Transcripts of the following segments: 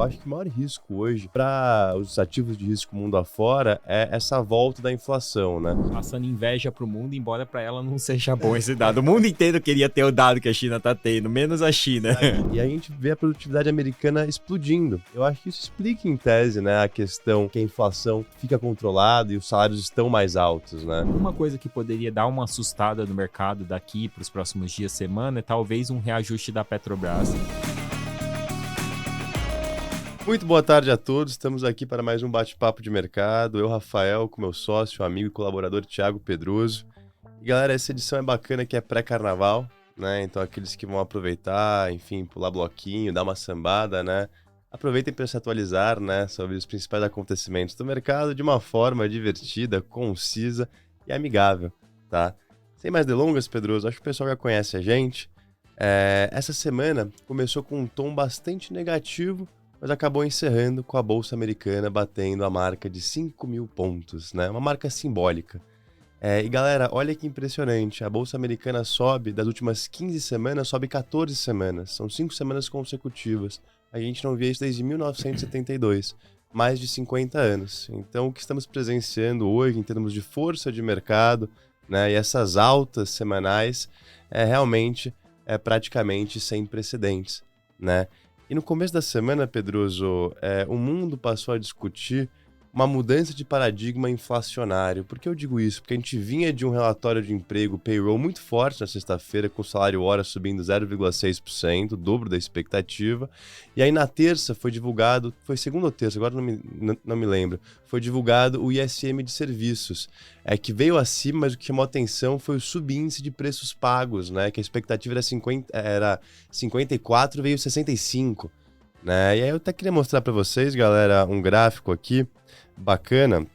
acho que o maior risco hoje para os ativos de risco mundo afora é essa volta da inflação, né? Passando inveja pro mundo, embora para ela não seja bom esse dado. O mundo inteiro queria ter o dado que a China tá tendo, menos a China. E a gente vê a produtividade americana explodindo. Eu acho que isso explica em tese, né, a questão que a inflação fica controlada e os salários estão mais altos, né? Uma coisa que poderia dar uma assustada no mercado daqui para os próximos dias, semana, é talvez um reajuste da Petrobras. Muito boa tarde a todos, estamos aqui para mais um bate-papo de mercado. Eu, Rafael, com meu sócio, amigo e colaborador Thiago Pedroso. E galera, essa edição é bacana que é pré-carnaval, né? Então aqueles que vão aproveitar, enfim, pular bloquinho, dar uma sambada, né? Aproveitem para se atualizar, né, sobre os principais acontecimentos do mercado de uma forma divertida, concisa e amigável, tá? Sem mais delongas, Pedroso, acho que o pessoal já conhece a gente. Essa semana começou com um tom bastante negativo, mas acabou encerrando com a Bolsa Americana batendo a marca de 5.000 pontos, né? Uma marca simbólica. E galera, olha que impressionante, a Bolsa Americana sobe, das últimas 15 semanas, sobe 14 semanas, são 5 semanas consecutivas. A gente não via isso desde 1972, mais de 50 anos. Então o que estamos presenciando hoje em termos de força de mercado, né, e essas altas semanais, realmente praticamente sem precedentes, né? E no começo da semana, Pedroso, o mundo passou a discutir uma mudança de paradigma inflacionário. Por que eu digo isso? Porque a gente vinha de um relatório de emprego, payroll, muito forte na sexta-feira, com o salário hora subindo 0,6%, o dobro da expectativa. E aí na terça foi divulgado, foi segunda ou terça, agora não me lembro, foi divulgado o ISM de serviços, que veio acima, mas o que chamou atenção foi o subíndice de preços pagos, né? Que a expectativa era 54, veio 65. Né? E aí eu até queria mostrar para vocês, galera, um gráfico aqui bacana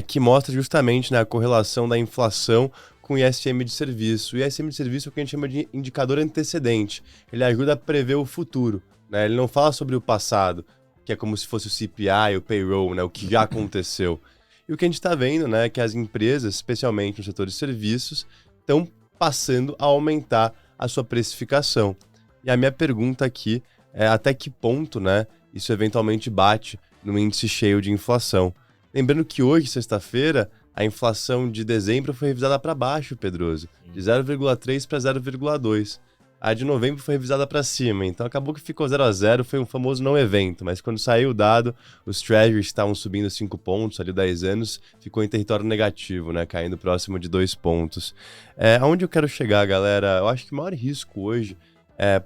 que mostra justamente, né, a correlação da inflação com o ISM de serviço. O ISM de serviço é o que a gente chama de indicador antecedente. Ele ajuda a prever o futuro, né? Ele não fala sobre o passado, que é como se fosse o CPI, o payroll, né, o que já aconteceu. E o que a gente está vendo, né, é que as empresas, especialmente no setor de serviços, estão passando a aumentar a sua precificação. E a minha pergunta aqui até que ponto, né, isso eventualmente bate no índice cheio de inflação. Lembrando que hoje, sexta-feira, a inflação de dezembro foi revisada para baixo, Pedroso, de 0,3 para 0,2. A de novembro foi revisada para cima, então acabou que ficou 0 a 0, foi um famoso não evento, mas quando saiu o dado, os treasuries estavam subindo 5 pontos, ali 10 anos, ficou em território negativo, né, caindo próximo de 2 pontos. Aonde eu quero chegar, galera? Eu acho que o maior risco hoje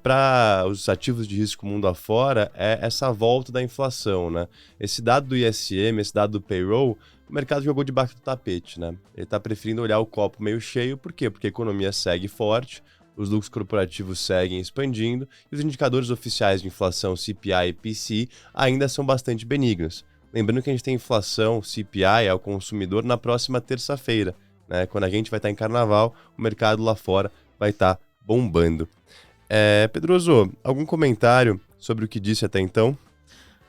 para os ativos de risco mundo afora é essa volta da inflação, né? Esse dado do ISM, esse dado do payroll, o mercado jogou debaixo do tapete, né? Ele está preferindo olhar o copo meio cheio, por quê? Porque a economia segue forte, os lucros corporativos seguem expandindo e os indicadores oficiais de inflação CPI e PCI ainda são bastante benignos. Lembrando que a gente tem inflação CPI ao consumidor na próxima terça-feira, né? Quando a gente vai estar em carnaval, o mercado lá fora vai estar bombando. Pedroso, algum comentário sobre o que disse até então?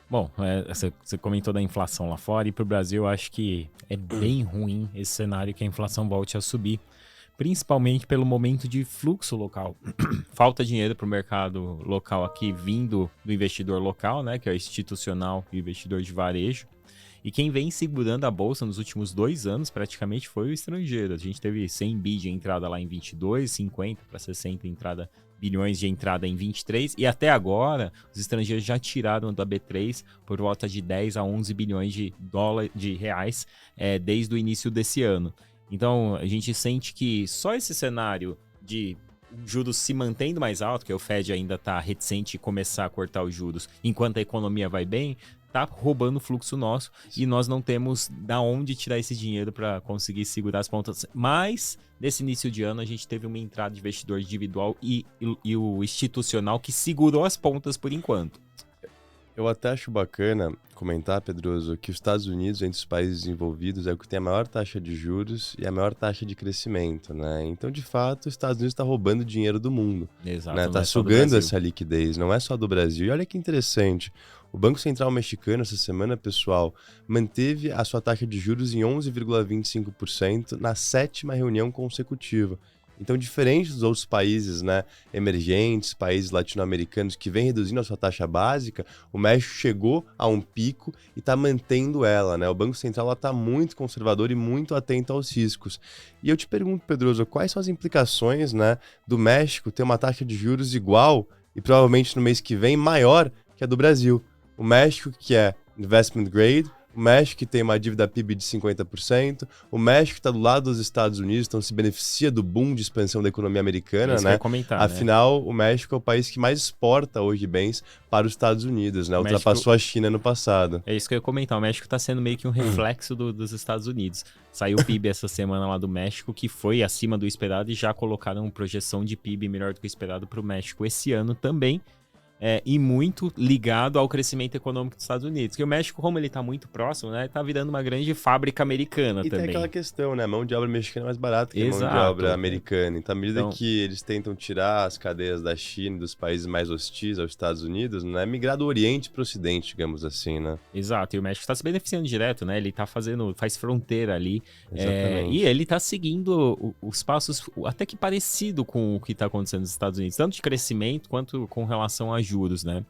Bom, você comentou da inflação lá fora e para o Brasil eu acho que é bem ruim esse cenário que a inflação volte a subir, principalmente pelo momento de fluxo local. Falta dinheiro para o mercado local aqui vindo do investidor local, né, que é o institucional e o investidor de varejo. E quem vem segurando a bolsa nos últimos 2 anos praticamente foi o estrangeiro. A gente teve 100 bi de entrada lá em 22, 50 para 60 bilhões de entrada em 23, e até agora os estrangeiros já tiraram da B3 por volta de 10 a 11 bilhões de reais desde o início desse ano. Então a gente sente que só esse cenário de juros se mantendo mais alto, que o Fed ainda está reticente em começar a cortar os juros, enquanto a economia vai bem, tá roubando o fluxo nosso e nós não temos da onde tirar esse dinheiro para conseguir segurar as pontas. Mas, nesse início de ano, a gente teve uma entrada de investidor individual e o institucional que segurou as pontas por enquanto. Eu até acho bacana comentar, Pedroso, que os Estados Unidos, entre os países desenvolvidos, é o que tem a maior taxa de juros e a maior taxa de crescimento, né? Então, de fato, os Estados Unidos está roubando dinheiro do mundo. Exato, né? Tá sugando essa liquidez, não é só do Brasil. E olha que interessante, o Banco Central mexicano, essa semana, pessoal, manteve a sua taxa de juros em 11,25% na 7ª reunião consecutiva. Então, diferente dos outros países, né, emergentes, países latino-americanos que vêm reduzindo a sua taxa básica, o México chegou a um pico e está mantendo ela, né? O Banco Central está muito conservador e muito atento aos riscos. E eu te pergunto, Pedroso, quais são as implicações, né, do México ter uma taxa de juros igual e provavelmente no mês que vem maior que a do Brasil? O México, que é investment grade, o México que tem uma dívida PIB de 50%, o México está do lado dos Estados Unidos, então se beneficia do boom de expansão da economia americana, Isso que eu né? ia comentar, Afinal, o México é o país que mais exporta hoje bens para os Estados Unidos, né? O Ultrapassou a China no passado. É isso que eu ia comentar. O México está sendo meio que um reflexo dos Estados Unidos. Saiu o PIB essa semana lá do México, que foi acima do esperado, e já colocaram projeção de PIB melhor do que o esperado para o México esse ano também. E muito ligado ao crescimento econômico dos Estados Unidos. Que o México, como ele está muito próximo, né, tá virando uma grande fábrica americana E também. tem aquela questão, né? A mão de obra mexicana é mais barata que a mão de Exato. obra americana. Então, à medida Então, que eles tentam tirar as cadeias da China e dos países mais hostis aos Estados Unidos, né? Migrar do Oriente para o Ocidente, digamos assim, né? Exato, e o México está se beneficiando direto, né? Ele tá faz fronteira ali. Exatamente. E ele tá seguindo os passos até que parecido com o que tá acontecendo nos Estados Unidos, tanto de crescimento quanto com relação a juros, né?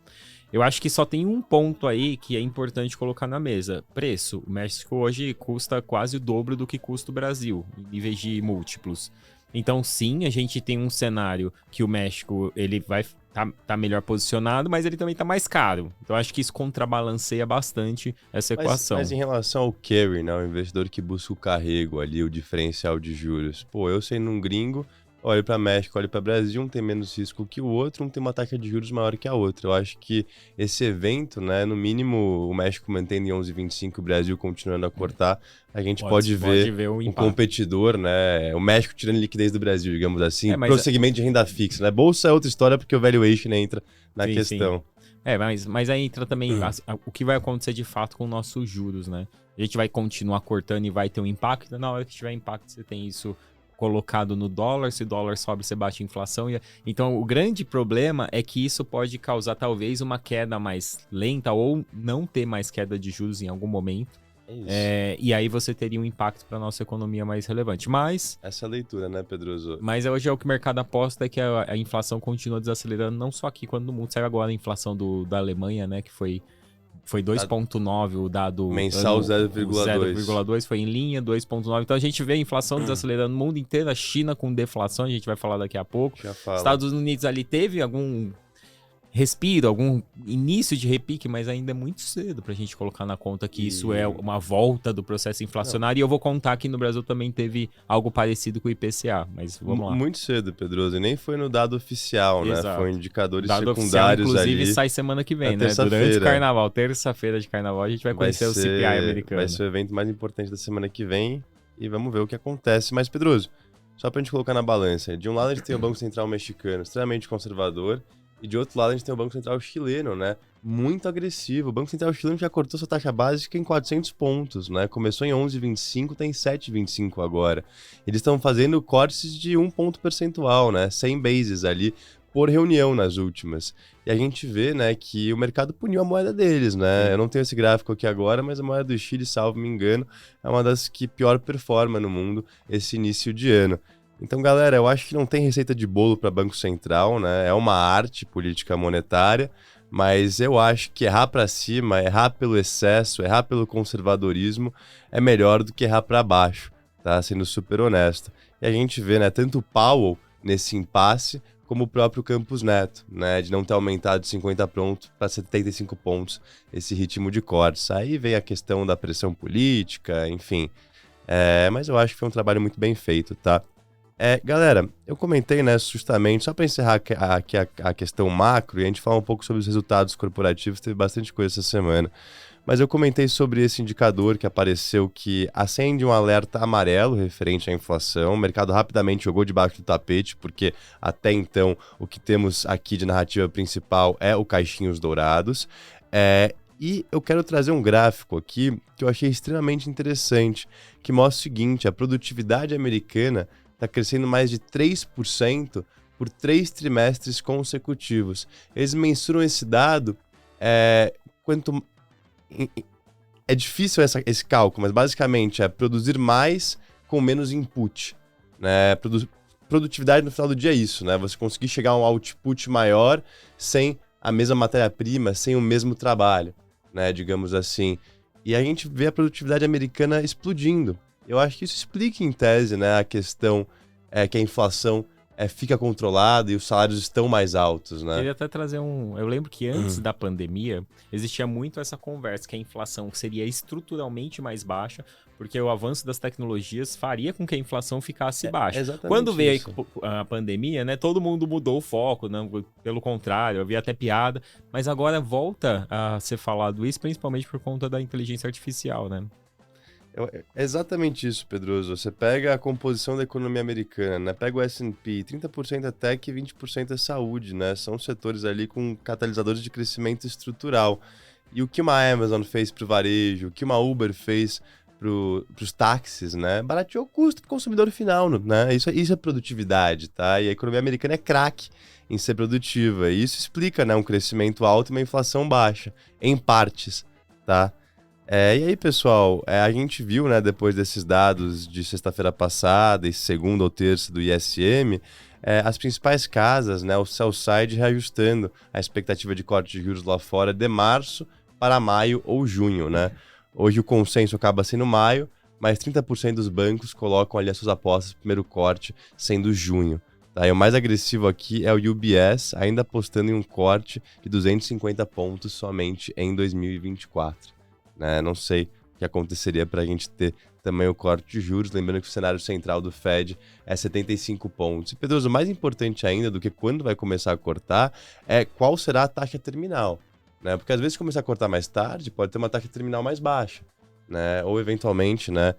Eu acho que só tem um ponto aí que é importante colocar na mesa. Preço. O México hoje custa quase o dobro do que custa o Brasil, em níveis de múltiplos. Então, sim, a gente tem um cenário que o México ele vai tá melhor posicionado, mas ele também tá mais caro. Então, acho que isso contrabalanceia bastante essa equação. Mas em relação ao carry, né? O investidor que busca o carrego ali, o diferencial de juros. Pô, eu sendo um gringo, olho para México, olho para Brasil, um tem menos risco que o outro, um tem uma taxa de juros maior que a outra. Eu acho que esse evento, né, no mínimo o México mantendo em 11,25, o Brasil continuando a cortar, a gente pode ver um competidor, né, o México tirando liquidez do Brasil, digamos assim, pro segmento de renda fixa, né? Bolsa é outra história porque o valuation entra na questão. Sim. Mas aí entra também o que vai acontecer de fato com nossos juros, né? A gente vai continuar cortando e vai ter um impacto, na hora que tiver impacto você tem isso colocado no dólar, se o dólar sobe, você bate a inflação. Então, o grande problema é que isso pode causar talvez uma queda mais lenta ou não ter mais queda de juros em algum momento. E aí você teria um impacto para a nossa economia mais relevante. Mas... essa leitura, né, Pedroso? Mas hoje é o que o mercado aposta, é que a inflação continua desacelerando, não só aqui quanto no mundo. Saiu agora a inflação da Alemanha, né, que foi 2,9 o dado mensal, 0,2 foi em linha, 2,9. Então a gente vê a inflação desacelerando no mundo inteiro, a China com deflação, a gente vai falar daqui a pouco. Estados Unidos ali teve algum respiro, algum início de repique, mas ainda é muito cedo pra gente colocar na conta que isso é uma volta do processo inflacionário. E eu vou contar que no Brasil também teve algo parecido com o IPCA, mas vamos lá. Muito cedo, Pedroso, e nem foi no dado oficial, Exato. Né? Foi indicadores dado secundários oficial, inclusive, ali. Sai semana que vem, né? Durante o carnaval, terça-feira de carnaval, a gente vai conhecer o CPI americano. Vai ser o evento mais importante da semana que vem e vamos ver o que acontece. Mas, Pedroso, só pra gente colocar na balança, de um lado a gente tem o Banco Central mexicano, extremamente conservador, e de outro lado a gente tem o Banco Central chileno, né? Muito agressivo. O Banco Central chileno já cortou sua taxa básica em 400 pontos, né? Começou em 11,25, tem 7,25 agora. Eles estão fazendo cortes de 1 ponto percentual, né? 100 bases ali por reunião nas últimas. E a gente vê, né, que o mercado puniu a moeda deles, né? Eu não tenho esse gráfico aqui agora, mas a moeda do Chile, salvo me engano, é uma das que pior performa no mundo esse início de ano. Então, galera, eu acho que não tem receita de bolo para Banco Central, né? É uma arte política monetária, mas eu acho que errar para cima, errar pelo excesso, errar pelo conservadorismo é melhor do que errar para baixo, tá? Sendo super honesto. E a gente vê, né, tanto o Powell nesse impasse, como o próprio Campos Neto, né, de não ter aumentado de 50 pontos para 75 pontos esse ritmo de cortes. Aí vem a questão da pressão política, enfim. Mas eu acho que foi um trabalho muito bem feito, tá? Galera, eu comentei, né, justamente, só para encerrar aqui a questão macro e a gente falar um pouco sobre os resultados corporativos, teve bastante coisa essa semana, mas eu comentei sobre esse indicador que apareceu que acende um alerta amarelo referente à inflação, o mercado rapidamente jogou debaixo do tapete, porque até então o que temos aqui de narrativa principal é o caixinhos dourados, e eu quero trazer um gráfico aqui que eu achei extremamente interessante, que mostra o seguinte: a produtividade americana está crescendo mais de 3% por 3 trimestres consecutivos. Eles mensuram esse dado, é difícil esse cálculo, mas basicamente é produzir mais com menos input, né? produtividade no final do dia é isso, né? Você conseguir chegar a um output maior sem a mesma matéria-prima, sem o mesmo trabalho, né? Digamos assim. E a gente vê a produtividade americana explodindo. Eu acho que isso explica, em tese, né, a questão que a inflação fica controlada e os salários estão mais altos, né? Queria até trazer Eu lembro que antes da pandemia, existia muito essa conversa que a inflação seria estruturalmente mais baixa, porque o avanço das tecnologias faria com que a inflação ficasse baixa. Exatamente. Quando veio isso. a pandemia, né, todo mundo mudou o foco, né? Pelo contrário, havia até piada, mas agora volta a ser falado isso, principalmente por conta da inteligência artificial, né? É exatamente isso, Pedroso. Você pega a composição da economia americana, né? Pega o S&P, 30% é tech e 20% é saúde, né? São setores ali com catalisadores de crescimento estrutural. E o que uma Amazon fez para o varejo, o que uma Uber fez para os táxis, né? Barateou o custo para o consumidor final, né? Isso é produtividade, tá? E a economia americana é craque em ser produtiva. E isso explica, né, um crescimento alto e uma inflação baixa, em partes, tá? E aí, pessoal, a gente viu, né, depois desses dados de sexta-feira passada e segunda ou terça do ISM, as principais casas, né, o sell-side reajustando a expectativa de corte de juros lá fora de março para maio ou junho, né? Hoje o consenso acaba sendo maio, mas 30% dos bancos colocam ali as suas apostas para o primeiro corte sendo junho. Tá? E o mais agressivo aqui é o UBS, ainda apostando em um corte de 250 pontos somente em 2024. Né? Não sei o que aconteceria para a gente ter também o corte de juros, lembrando que o cenário central do Fed é 75 pontos. E, Pedroso, o mais importante ainda do que quando vai começar a cortar é qual será a taxa terminal. Né? Porque às vezes, se começar a cortar mais tarde, pode ter uma taxa terminal mais baixa. Né? Ou, eventualmente, né,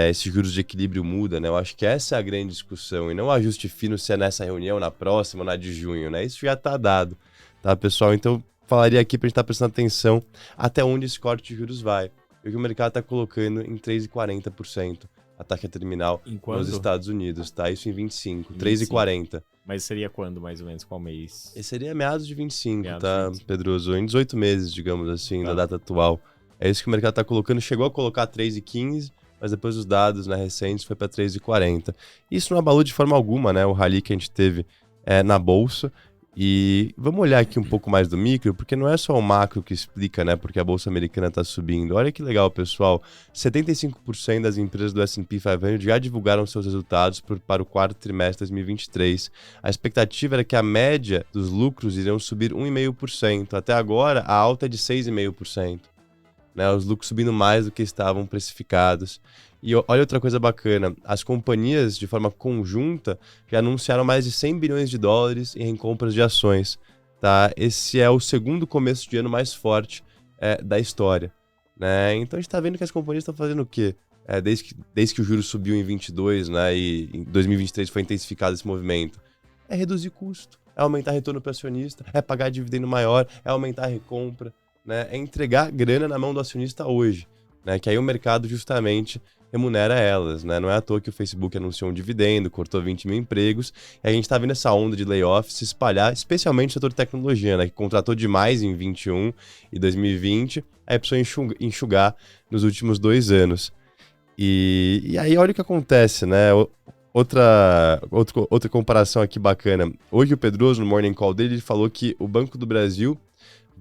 esses juros de equilíbrio muda. Né? Eu acho que essa é a grande discussão. E não o ajuste fino se é nessa reunião, na próxima, na de junho. Né? Isso já está dado, tá, pessoal? Então, falaria aqui para a gente estar prestando atenção até onde esse corte de juros vai. E o que o mercado está colocando em 3,40% a taxa terminal nos Estados Unidos, tá? Isso em 25, 3,40. Mas seria quando, mais ou menos, qual mês? Esse seria meados de 25, meados tá, de 25. Pedroso? Em 18 meses, digamos assim, da data atual. É isso que o mercado está colocando. Chegou a colocar 3,15, mas depois dos dados, né, recentes foi para 3,40. Isso não abalou de forma alguma, né, o rally que a gente teve na Bolsa. E vamos olhar aqui um pouco mais do micro, porque não é só o macro que explica, né, porque a Bolsa Americana está subindo. Olha que legal, pessoal. 75% das empresas do S&P 500 já divulgaram seus resultados para o quarto trimestre de 2023. A expectativa era que a média dos lucros iriam subir 1,5%. Até agora, a alta é de 6,5%. Né, os lucros subindo mais do que estavam precificados. E olha outra coisa bacana, as companhias, de forma conjunta, já anunciaram mais de 100 bilhões de dólares em recompras de ações. Tá? Esse é o segundo começo de ano mais forte da história. Né? Então a gente está vendo que as companhias estão fazendo o quê? Desde que o juro subiu em 22, né, e em 2023 foi intensificado esse movimento. É reduzir custo, é aumentar retorno para o acionista, é pagar dividendo maior, é aumentar a recompra, né? É entregar grana na mão do acionista hoje. Né? Que aí o mercado justamente remunera elas, né? Não é à toa que o Facebook anunciou um dividendo, cortou 20 mil empregos, e a gente está vendo essa onda de layoffs se espalhar, especialmente no setor de tecnologia, né? Que contratou demais em 21 e 2020, aí precisou enxugar nos últimos 2 anos. E aí olha o que acontece, né? Outra comparação aqui bacana. Hoje o Pedroso, no Morning Call dele, ele falou que o Banco do Brasil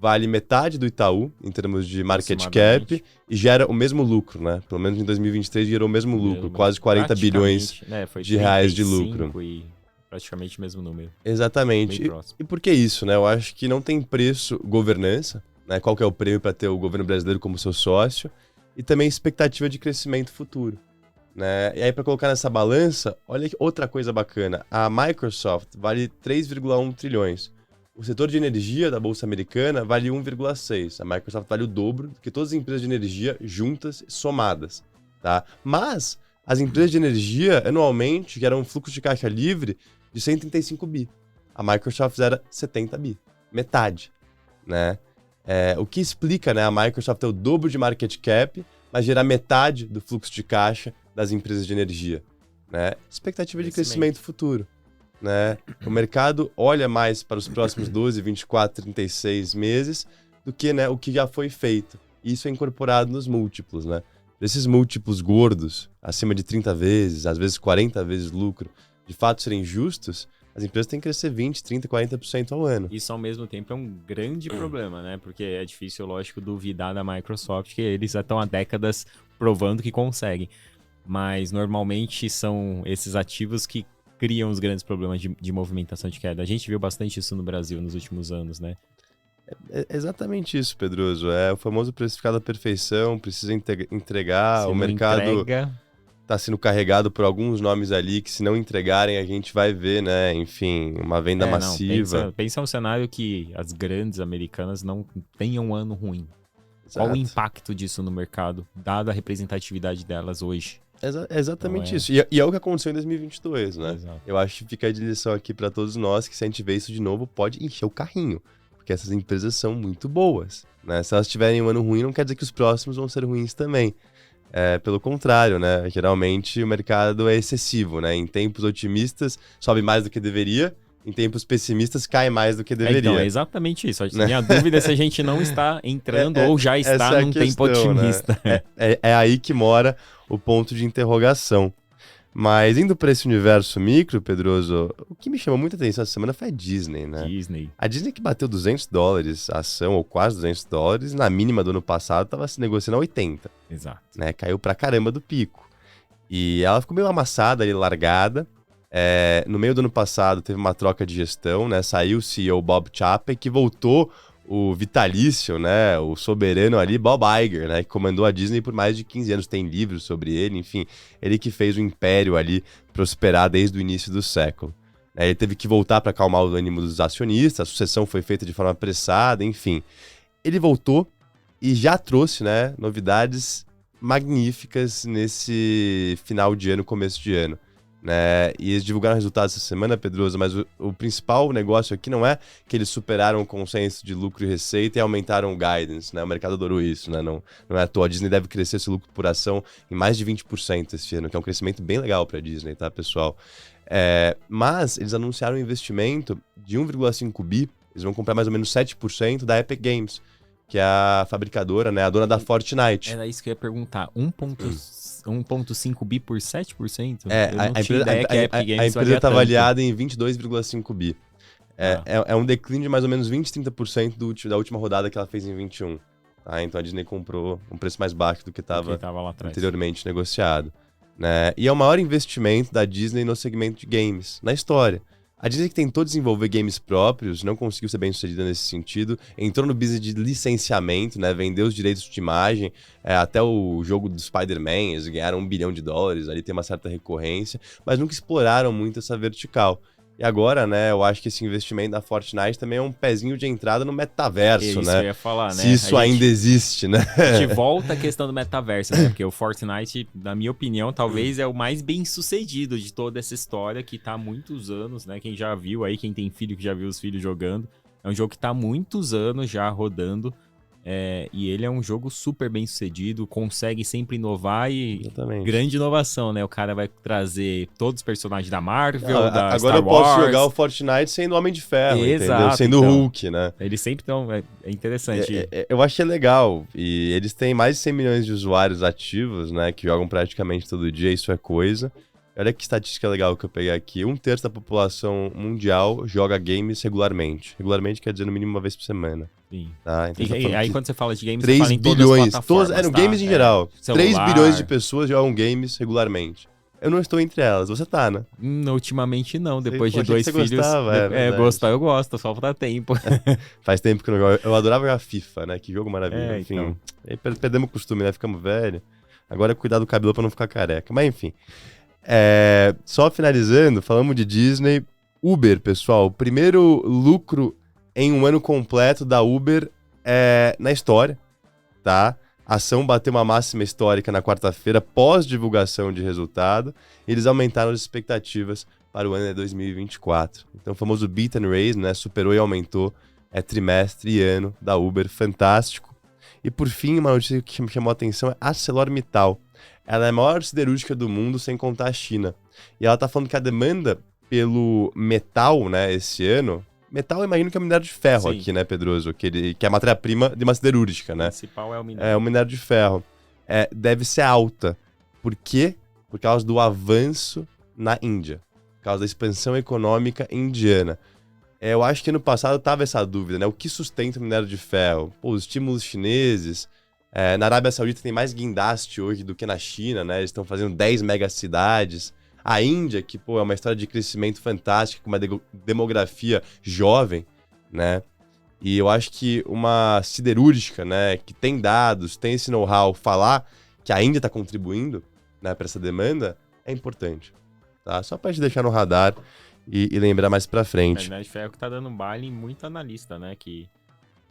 vale metade do Itaú, em termos de market cap, e gera o mesmo lucro, né? Pelo menos em 2023 gerou o mesmo lucro, quase 40 bilhões de reais de lucro. E praticamente o mesmo número. Exatamente. E por que isso, né? Eu acho que não tem preço governança, né? Qual que é o prêmio para ter o governo brasileiro como seu sócio, e também expectativa de crescimento futuro. Né? E aí, para colocar nessa balança, olha outra coisa bacana. A Microsoft vale 3,1 trilhões. O setor de energia da Bolsa Americana vale 1,6. A Microsoft vale o dobro do que todas as empresas de energia juntas, somadas. Tá? Mas as empresas de energia, anualmente, geram um fluxo de caixa livre de 135 bi. A Microsoft era 70 bi. Metade. Né? O que explica, né, a Microsoft ter o dobro de market cap, mas gerar metade do fluxo de caixa das empresas de energia. Né? Expectativa de crescimento futuro. Né? O mercado olha mais para os próximos 12, 24, 36 meses do que, né, o que já foi feito. Isso é incorporado nos múltiplos. Né? Esses múltiplos gordos, acima de 30 vezes, às vezes 40 vezes lucro, de fato serem justos, as empresas têm que crescer 20, 30, 40% ao ano. Isso, ao mesmo tempo, é um grande problema, né? Porque é difícil, lógico, duvidar da Microsoft, que eles já estão há décadas provando que conseguem. Mas, normalmente, são esses ativos que criam os grandes problemas de movimentação de queda. A gente viu bastante isso no Brasil nos últimos anos, né? É exatamente isso, Pedroso. É o famoso precificado à perfeição, precisa entregar, o mercado está sendo carregado por alguns nomes ali que, se não entregarem, a gente vai ver, né? Enfim, uma venda massiva. Pensa um cenário que as grandes americanas não tenham um ano ruim. Exato. Qual o impacto disso no mercado, dada a representatividade delas hoje? Exatamente então, isso. E é o que aconteceu em 2022, né? Exato. Eu acho que fica de lição aqui para todos nós que, se a gente ver isso de novo, pode encher o carrinho. Porque essas empresas são muito boas, né? Se elas tiverem um ano ruim, não quer dizer que os próximos vão ser ruins também. Pelo contrário, né? Geralmente o mercado é excessivo, né? Em tempos otimistas, sobe mais do que deveria. Em tempos pessimistas, cai mais do que deveria. Então, é exatamente isso. Minha dúvida é se a gente não está entrando ou já está num tempo otimista. Né? É aí que mora o ponto de interrogação. Mas indo para esse universo micro, Pedroso, o que me chamou muita atenção essa semana foi a Disney, né? A Disney que bateu $200 a ação, ou quase $200, na mínima do ano passado estava se negociando a 80. Exato. Né? Caiu pra caramba do pico. E ela ficou meio amassada ali, largada. No meio do ano passado teve uma troca de gestão, né? Saiu o CEO Bob Chapek, que voltou o vitalício, né, o soberano ali, Bob Iger, né, que comandou a Disney por mais de 15 anos, tem livros sobre ele, enfim, ele que fez o império ali prosperar desde o início do século. Ele teve que voltar para acalmar o ânimo dos acionistas, a sucessão foi feita de forma apressada, enfim. Ele voltou e já trouxe, né, novidades magníficas nesse final de ano, começo de ano. Né? E eles divulgaram resultados essa semana, Pedroso, mas o principal negócio aqui não é que eles superaram o consenso de lucro e receita e aumentaram o guidance, né? O mercado adorou isso, né? Não é à toa. A Disney deve crescer esse lucro por ação em mais de 20% este ano, que é um crescimento bem legal para a Disney, tá, pessoal? Mas eles anunciaram um investimento de 1,5 bi, eles vão comprar mais ou menos 7% da Epic Games, que é a fabricadora, né? A dona da Fortnite. Era isso que eu ia perguntar. 1,5 bi por 7%? A empresa está avaliada em 22,5 bi. É um declínio de mais ou menos 20, 30% da última rodada que ela fez em 21. Tá? Então a Disney comprou um preço mais baixo do que estava anteriormente negociado. Né? E é o maior investimento da Disney no segmento de games, na história. A Disney, que tentou desenvolver games próprios, não conseguiu ser bem sucedida nesse sentido, entrou no business de licenciamento, né, vendeu os direitos de imagem, até o jogo do Spider-Man, eles ganharam $1 bilhão, ali tem uma certa recorrência, mas nunca exploraram muito essa vertical. E agora, né, eu acho que esse investimento da Fortnite também é um pezinho de entrada no metaverso, isso né? Eu ia falar, né? Se isso ainda existe, né? A gente volta à questão do metaverso, né? Porque o Fortnite, na minha opinião, talvez é o mais bem sucedido de toda essa história, que tá há muitos anos, né? Quem já viu aí, quem tem filho que já viu os filhos jogando, é um jogo que tá há muitos anos já rodando. E ele é um jogo super bem sucedido, consegue sempre inovar e grande inovação, né? O cara vai trazer todos os personagens da Marvel, da agora Star eu posso Wars. jogar o Fortnite sendo Homem de Ferro, exato, entendeu? Sendo então, Hulk, né? Eles sempre estão... É interessante. Eu achei legal. E eles têm mais de 100 milhões de usuários ativos, né? Que jogam praticamente todo dia, isso é coisa. Olha que estatística legal que eu peguei aqui. 1/3 da população mundial joga games regularmente. Regularmente quer dizer no mínimo uma vez por semana. Sim. Tá? Então aí quando você fala de games, 3 você fala em bilhões, todas as plataformas, games em geral. celular. 3 bilhões de pessoas jogam games regularmente. Eu não estou entre elas, você tá, né? Ultimamente não, depois de Achei 2 que você filhos. Gostava, eu gosto, só falta tempo. Faz tempo que eu não jogo. Eu adorava jogar FIFA, né? Que jogo maravilhoso. Enfim, então. Aí perdemos o costume, né? Ficamos velhos. Agora é cuidar do cabelo pra não ficar careca. Mas enfim. Só finalizando, falamos de Disney. Uber, pessoal. O primeiro lucro em um ano completo da Uber na história, tá? A ação bateu uma máxima histórica na quarta-feira, pós-divulgação de resultado. Eles aumentaram as expectativas para o ano de 2024. Então, o famoso beat and raise, né? Superou e aumentou trimestre e ano da Uber. Fantástico. E, por fim, uma notícia que me chamou a atenção é a ArcelorMittal. Ela é a maior siderúrgica do mundo, sem contar a China. E ela está falando que a demanda pelo metal, né, esse ano... Metal, eu imagino que é o minério de ferro. Sim. Aqui, né, Pedroso? Que é a matéria-prima de uma siderúrgica, né? O principal é o minério. É o minério de ferro. Deve ser alta. Por quê? Por causa do avanço na Índia. por causa da expansão econômica indiana. Eu acho que ano passado tava essa dúvida, né? O que sustenta o minério de ferro? Pô, os estímulos chineses. Na Arábia Saudita tem mais guindaste hoje do que na China, né? Eles estão fazendo 10 megacidades. A Índia, que, pô, é uma história de crescimento fantástica, com uma demografia jovem, né? E eu acho que uma siderúrgica, né, que tem dados, tem esse know-how, falar que a Índia está contribuindo, né, para essa demanda, é importante, tá? Só para te deixar no radar e lembrar mais para frente. Mas ferro que tá dando baile em muito analista, né, que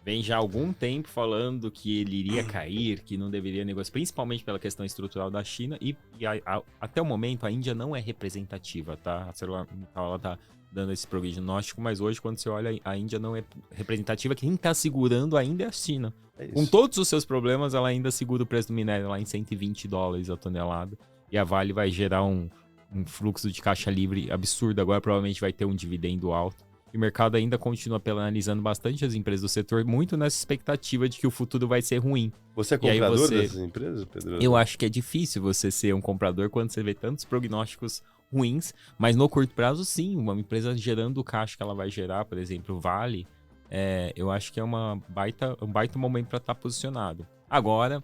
vem já há algum tempo falando que ele iria cair, que não deveria negociar, principalmente pela questão estrutural da China, e até o momento a Índia não é representativa, tá? A ArcelorMittal, ela tá dando esse prognóstico, mas hoje, quando você olha, a Índia não é representativa, quem tá segurando ainda é a China. Com todos os seus problemas, ela ainda segura o preço do minério lá em $120 a tonelada, e a Vale vai gerar um fluxo de caixa livre absurdo, agora provavelmente vai ter um dividendo alto. E o mercado ainda continua penalizando bastante as empresas do setor, muito nessa expectativa de que o futuro vai ser ruim. Você é comprador dessas empresas, Pedro? Eu acho que é difícil você ser um comprador quando você vê tantos prognósticos ruins, mas no curto prazo, sim, uma empresa gerando o caixa que ela vai gerar, por exemplo, o Vale, eu acho que é um baita momento para estar posicionado. Agora,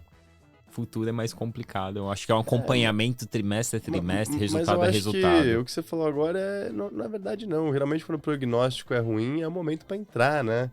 futuro é mais complicado. Eu acho que é um acompanhamento trimestre a trimestre, resultado a resultado. Que o que você falou agora não é verdade, não. Geralmente, quando o prognóstico é ruim, é o momento para entrar, né?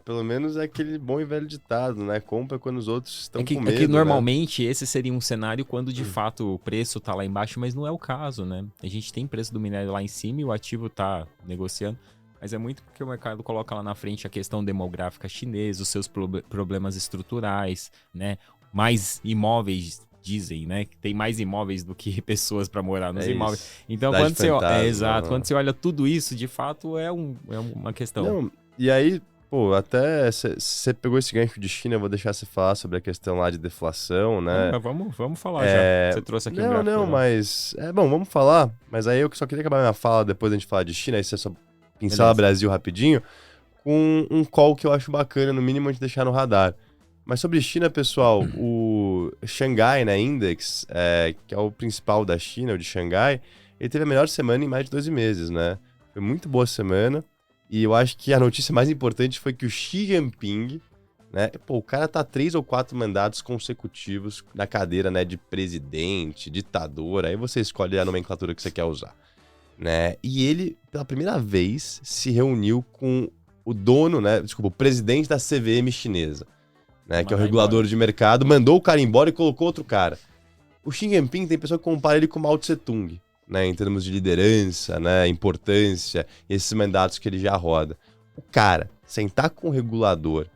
Pelo menos é aquele bom e velho ditado, né? Compra quando os outros estão com medo. É que normalmente esse seria um cenário quando de fato o preço tá lá embaixo, mas não é o caso, né? A gente tem preço do minério lá em cima e o ativo tá negociando. Mas é muito porque o mercado coloca lá na frente a questão demográfica chinesa, os seus problemas estruturais, né? Mais imóveis, dizem, né? Que tem mais imóveis do que pessoas para morar nos imóveis. Isso. Então, quando você olha tudo isso, de fato, é uma questão. Não, e aí, pô, até você pegou esse gancho de China, eu vou deixar você falar sobre a questão lá de deflação, né? Mas vamos falar já. Você trouxe aqui um gráfico. Mas... bom, vamos falar. Mas aí eu só queria acabar minha fala depois da gente falar de China, aí você só pincela Brasil rapidinho, com um call que eu acho bacana, no mínimo a gente deixar no radar. Mas sobre China, pessoal, o Xangai, né, Index, que é o principal da China, o de Xangai, ele teve a melhor semana em mais de 12 meses, né? Foi muito boa semana. E eu acho que a notícia mais importante foi que o Xi Jinping, né? Pô, o cara tá 3 ou 4 mandatos consecutivos na cadeira, né, de presidente, ditador, aí você escolhe a nomenclatura que você quer usar, né? E ele, pela primeira vez, se reuniu com o dono, né? Desculpa, o presidente da CVM chinesa, né, que é o regulador de mercado, mandou o cara embora e colocou outro cara. O Xi Jinping tem pessoa que compara ele com o Mao Tse Tung, né, em termos de liderança, né, importância, esses mandatos que ele já roda. O cara sentar com o regulador,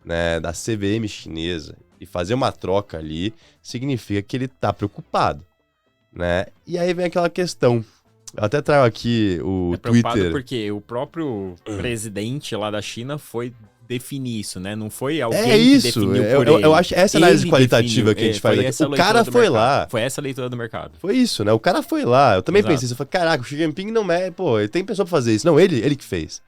né, da CVM chinesa e fazer uma troca ali, significa que ele tá preocupado, né? E aí vem aquela questão. Eu até trago aqui o Twitter. Porque o próprio presidente lá da China foi definir isso, né? Não foi alguém que definiu por ele. Eu acho essa análise qualitativa que a gente faz aqui. O cara foi lá. Foi essa a leitura do mercado. Foi isso, né? O cara foi lá. Eu também pensei isso. Eu falei, caraca, o Xi Jinping não é... Pô, ele tem pessoa pra fazer isso. Não, ele que fez.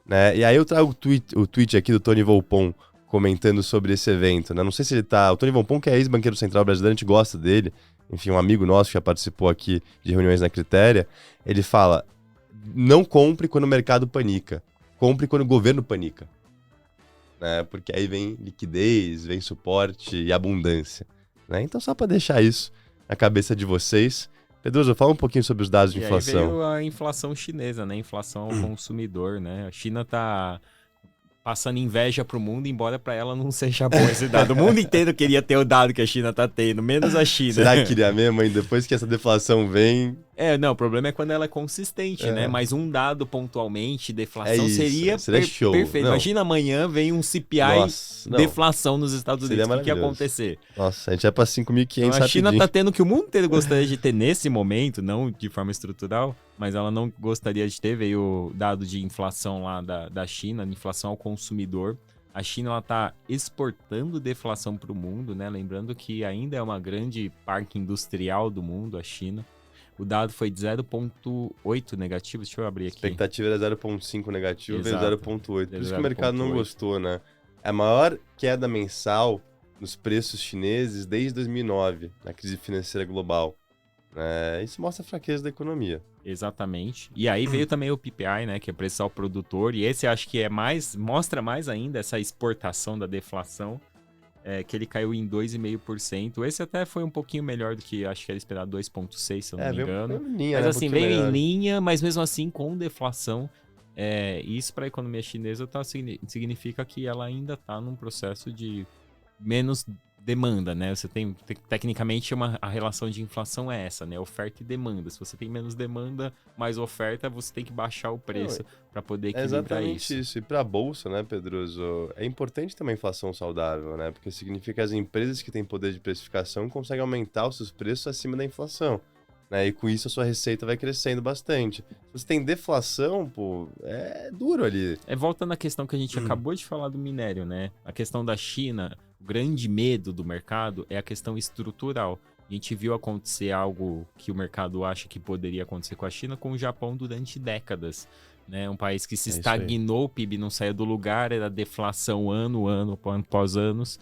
Né? E aí eu trago o tweet aqui do Tony Volpon comentando sobre esse evento, né? Não sei se ele tá... O Tony Volpon, que é ex-banqueiro central brasileiro, a gente gosta dele. Enfim, um amigo nosso que já participou aqui de reuniões na Critéria. Ele fala, não compre quando o mercado panica. Compre quando o governo panica. Né? Porque aí vem liquidez, vem suporte e abundância. Né? Então, só para deixar isso na cabeça de vocês. Pedroso, fala um pouquinho sobre os dados de inflação. Aí veio a inflação chinesa, né? Inflação ao consumidor, né? A China tá passando inveja pro mundo, embora para ela não seja bom esse dado. O mundo inteiro queria ter o dado que a China tá tendo, menos a China. Será que queria mesmo, hein? Depois que essa deflação vem... Não, o problema é quando ela é consistente, né? Mas um dado pontualmente, deflação, seria show. Perfeito. Não. Imagina amanhã vem um CPI deflação nos Estados Unidos. O que ia acontecer? Nossa, a gente é pra 5.500 então, a China tá tendo o que o mundo inteiro gostaria de ter nesse momento, não de forma estrutural, mas ela não gostaria de ter. Veio o dado de inflação lá da China, inflação ao consumidor. A China ela tá exportando deflação para o mundo, né? Lembrando que ainda é uma grande parque industrial do mundo, a China. O dado foi de 0,8 negativo. Deixa eu abrir aqui. A expectativa era 0,5 negativo, veio 0,8. Por isso que o 0,8. mercado não gostou, né? É a maior queda mensal nos preços chineses desde 2009, na crise financeira global. Isso mostra a fraqueza da economia. Exatamente. E aí veio também o PPI, né, que é o preço ao produtor, e esse acho que mostra mais ainda essa exportação da deflação, que ele caiu em 2,5%. Esse até foi um pouquinho melhor do que acho que era esperado 2,6%, se eu não me engano. Veio em linha, mas assim, veio melhor. em linha, mas mesmo assim com deflação. Isso para a economia chinesa significa que ela ainda está num processo de menos demanda, né? Você tem, tecnicamente, a relação de inflação é essa, né? Oferta e demanda. Se você tem menos demanda, mais oferta, você tem que baixar o preço para poder equilibrar exatamente isso. E para a bolsa, né, Pedroso, é importante ter uma inflação saudável, né? Porque significa que as empresas que têm poder de precificação conseguem aumentar os seus preços acima da inflação. Né? E com isso a sua receita vai crescendo bastante. Se você tem deflação, pô, é duro ali. Volta na questão que a gente acabou de falar do minério, né? A questão da China, o grande medo do mercado é a questão estrutural. A gente viu acontecer algo que o mercado acha que poderia acontecer com a China, com o Japão durante décadas. Né? Um país que se estagnou, o PIB não saía do lugar, era deflação ano após anos.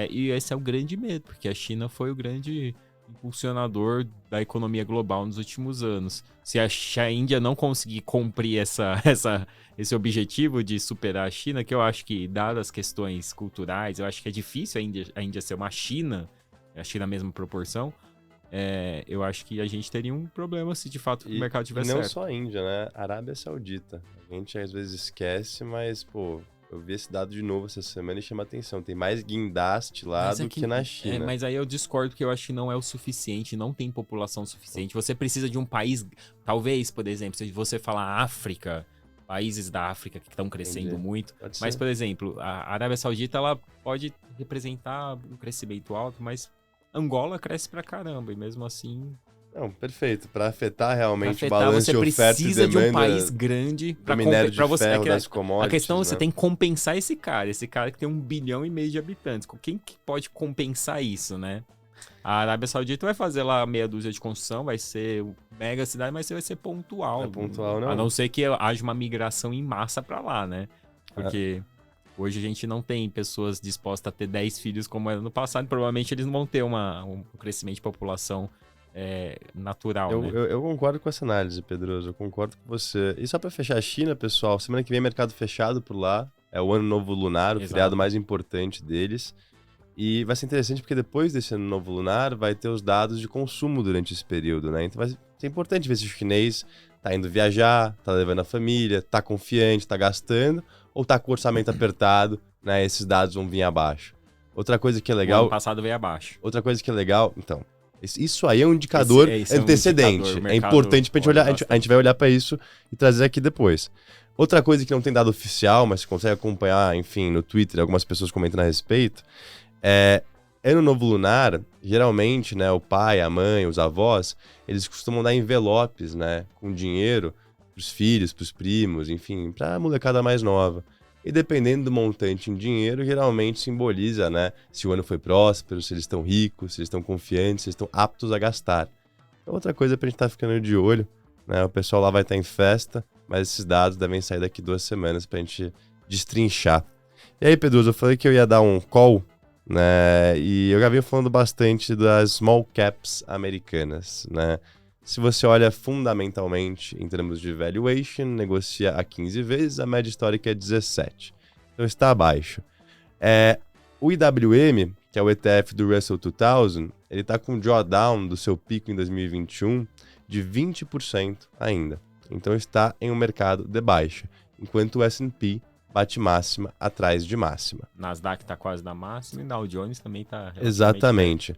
E esse é o grande medo, porque a China foi o grande impulsionador da economia global nos últimos anos. Se a Índia não conseguir cumprir esse objetivo de superar a China, que eu acho que, dadas as questões culturais, eu acho que é difícil a Índia ser uma China, a China na mesma proporção, eu acho que a gente teria um problema se de fato o mercado tivesse certo. E não só a Índia, né? A Arábia Saudita. A gente às vezes esquece, mas, pô, eu vi esse dado de novo essa semana e chama atenção. Tem mais guindaste lá do que na China. Mas aí eu discordo, porque eu acho que não é o suficiente, não tem população suficiente. Você precisa de um país, talvez, por exemplo, se você falar África, países da África que estão crescendo muito. Mas, por exemplo, a Arábia Saudita, ela pode representar um crescimento alto, mas Angola cresce pra caramba, e mesmo assim... Não, perfeito. Para afetar realmente o balanço de oferta e demanda. Você precisa de um país grande para minério de ferro, das commodities. A questão é né? Você tem que compensar esse cara que tem 1,5 bilhão de habitantes. Quem que pode compensar isso, né? A Arábia Saudita vai fazer lá meia dúzia de construção, vai ser mega cidade, mas vai ser pontual. Não é pontual, não. A não ser que haja uma migração em massa para lá, né? Porque hoje a gente não tem pessoas dispostas a ter 10 filhos como era no passado. Provavelmente eles não vão ter um crescimento de população natural, né? Eu concordo com essa análise, Pedroso. Eu concordo com você. E só para fechar a China, pessoal, semana que vem mercado fechado por lá. É o Ano Novo Lunar, o feriado mais importante deles. E vai ser interessante porque depois desse Ano Novo Lunar vai ter os dados de consumo durante esse período, né? Então vai ser importante ver se o chinês tá indo viajar, tá levando a família, tá confiante, tá gastando, ou tá com o orçamento apertado, né? Esses dados vão vir abaixo. Outra coisa que é legal... O ano passado veio abaixo. Outra coisa que é legal... Então, isso aí é um indicador antecedente. É, importante pra gente olhar. A gente vai olhar para isso e trazer aqui depois. Outra coisa que não tem dado oficial, mas você consegue acompanhar, enfim, no Twitter, algumas pessoas comentando a respeito, Ano Novo Lunar, geralmente, né, o pai, a mãe, os avós, eles costumam dar envelopes, né, com dinheiro pros filhos, pros primos, enfim, pra molecada mais nova. E dependendo do montante em dinheiro, geralmente simboliza, né, se o ano foi próspero, se eles estão ricos, se eles estão confiantes, se eles estão aptos a gastar. Então, outra coisa pra gente estar ficando de olho, né, o pessoal lá vai estar em festa, mas esses dados devem sair daqui 2 semanas pra gente destrinchar. E aí, Pedroso, eu falei que eu ia dar um call, né, e eu já venho falando bastante das small caps americanas, né. Se você olha fundamentalmente em termos de valuation, negocia a 15 vezes, a média histórica é 17. Então está abaixo. O IWM, que é o ETF do Russell 2000, ele está com um drawdown do seu pico em 2021 de 20% ainda. Então está em um mercado de baixa, enquanto o S&P bate máxima atrás de máxima. Nasdaq está quase na máxima e Dow Jones também está... Exatamente.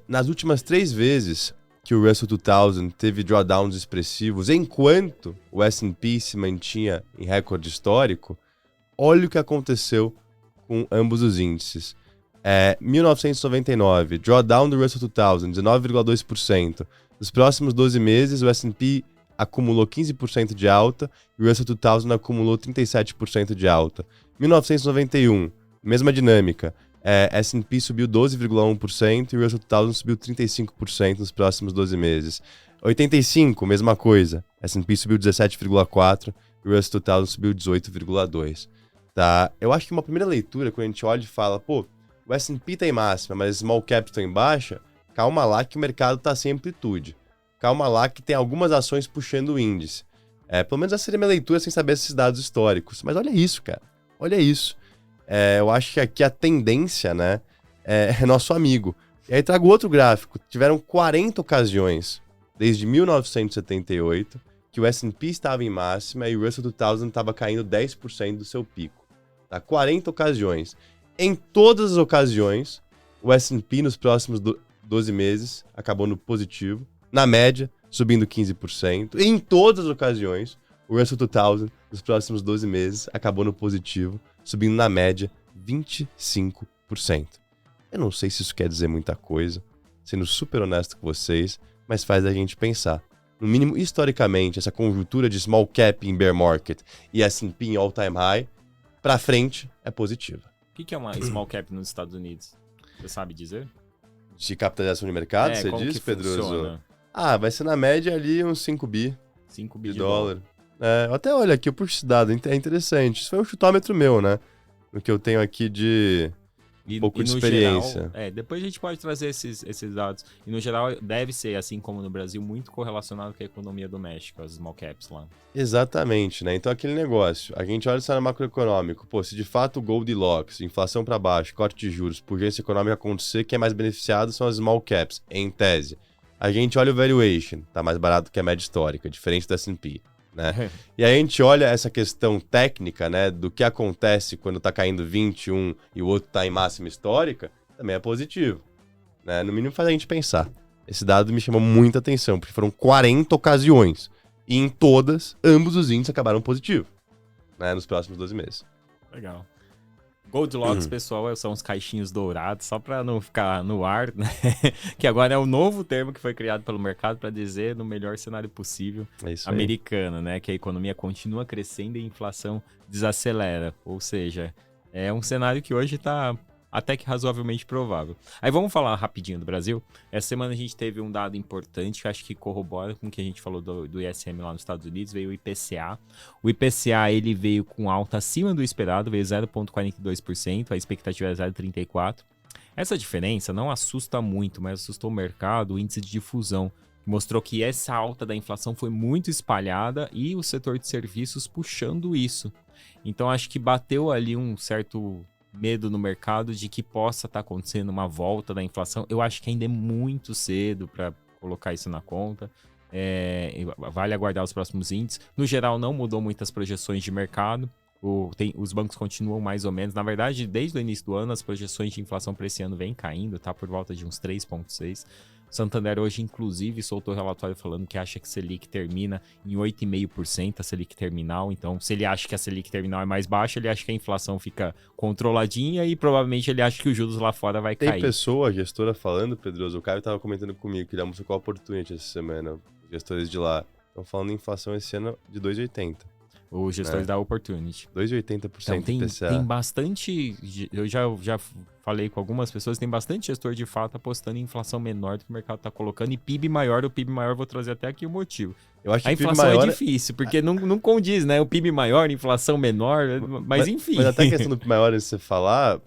Nas últimas 3 vezes que o Russell 2000 teve drawdowns expressivos, enquanto o S&P se mantinha em recorde histórico, olha o que aconteceu com ambos os índices. 1999, drawdown do Russell 2000, 19,2%. Nos próximos 12 meses, o S&P acumulou 15% de alta e o Russell 2000 acumulou 37% de alta. 1991, mesma dinâmica. S&P subiu 12,1% e o Russell 2000 subiu 35% nos próximos 12 meses. 85, mesma coisa. S&P subiu 17,4% e o Russell 2000 subiu 18,2%. Tá? Eu acho que uma primeira leitura, quando a gente olha e fala, pô, o S&P tá em máxima, mas small caps estão em baixa, calma lá que o mercado está sem amplitude. Calma lá que tem algumas ações puxando o índice. Pelo menos essa seria a minha leitura sem saber esses dados históricos. Mas olha isso, cara. Olha isso. Eu acho que aqui a tendência, né, é nosso amigo. E aí trago outro gráfico. Tiveram 40 ocasiões, desde 1978, que o S&P estava em máxima e o Russell 2000 estava caindo 10% do seu pico. Tá? 40 ocasiões. Em todas as ocasiões, o S&P nos próximos 12 meses acabou no positivo. Na média, subindo 15%. E em todas as ocasiões, o Russell 2000 nos próximos 12 meses acabou no positivo, subindo na média 25%. Eu não sei se isso quer dizer muita coisa, sendo super honesto com vocês, mas faz a gente pensar. No mínimo, historicamente, essa conjuntura de small cap em bear market e S&P em all-time high, para frente, é positiva. O que é uma small cap nos Estados Unidos? Você sabe dizer? De capitalização de mercado, você diz, Pedroso? Funciona? Vai ser na média ali uns 5 bi. 5 bi de dólar. Eu até olho aqui, eu puxo esse dado, é interessante. Isso foi um chutômetro meu, né? No que eu tenho aqui de pouco de experiência. Geral, depois a gente pode trazer esses dados. E no geral, deve ser, assim como no Brasil, muito correlacionado com a economia doméstica, as small caps lá. Exatamente, né? Então aquele negócio, a gente olha o cenário macroeconômico, se de fato o Goldilocks, inflação para baixo, corte de juros, urgência econômica acontecer, quem é mais beneficiado são as small caps, em tese. A gente olha o valuation, tá mais barato que a média histórica, diferente do S&P, né? E aí a gente olha essa questão técnica, né, do que acontece quando tá caindo 21 e o outro tá em máxima histórica, também é positivo, né? No mínimo faz a gente pensar. Esse dado me chamou muita atenção, porque foram 40 ocasiões, e em todas, ambos os índices acabaram positivo, né, nos próximos 12 meses. Legal. Goldilocks, pessoal, são os caixinhos dourados, só para não ficar no ar, né? Que agora é o novo termo que foi criado pelo mercado para dizer no melhor cenário possível americano, né? Que a economia continua crescendo e a inflação desacelera. Ou seja, é um cenário que hoje está até que razoavelmente provável. Aí vamos falar rapidinho do Brasil. Essa semana a gente teve um dado importante que acho que corrobora com o que a gente falou do ISM lá nos Estados Unidos, veio o IPCA. O IPCA ele veio com alta acima do esperado, veio 0,42%, a expectativa é 0,34%. Essa diferença não assusta muito, mas assustou o mercado, o índice de difusão, que mostrou que essa alta da inflação foi muito espalhada e o setor de serviços puxando isso. Então acho que bateu ali um certo medo no mercado de que possa estar acontecendo uma volta da inflação. Eu acho que ainda é muito cedo para colocar isso na conta. Vale aguardar os próximos índices. No geral, não mudou muitas projeções de mercado. Os bancos continuam mais ou menos. Na verdade, desde o início do ano, as projeções de inflação para esse ano vêm caindo, tá por volta de uns 3,6%. Santander hoje, inclusive, soltou relatório falando que acha que a Selic termina em 8,5%, a Selic terminal. Então, se ele acha que a Selic terminal é mais baixa, ele acha que a inflação fica controladinha e provavelmente ele acha que os juros lá fora vai cair. Tem pessoa, gestora falando, Pedroso, o Caio estava comentando comigo que ele almoçou com a Opportunity essa semana, os gestores de lá. Estão falando em inflação esse ano de 2,80%. Os gestores da Opportunity. 2,80% então, IPCA. Tem bastante... Eu já falei com algumas pessoas, tem bastante gestor de fato apostando em inflação menor do que o mercado está colocando e PIB maior. O PIB maior, vou trazer até aqui o motivo. Eu acho a que inflação maior... é difícil, porque não condiz, né? O PIB maior, inflação menor, mas enfim. Mas até a questão do PIB maior, antes de você falar,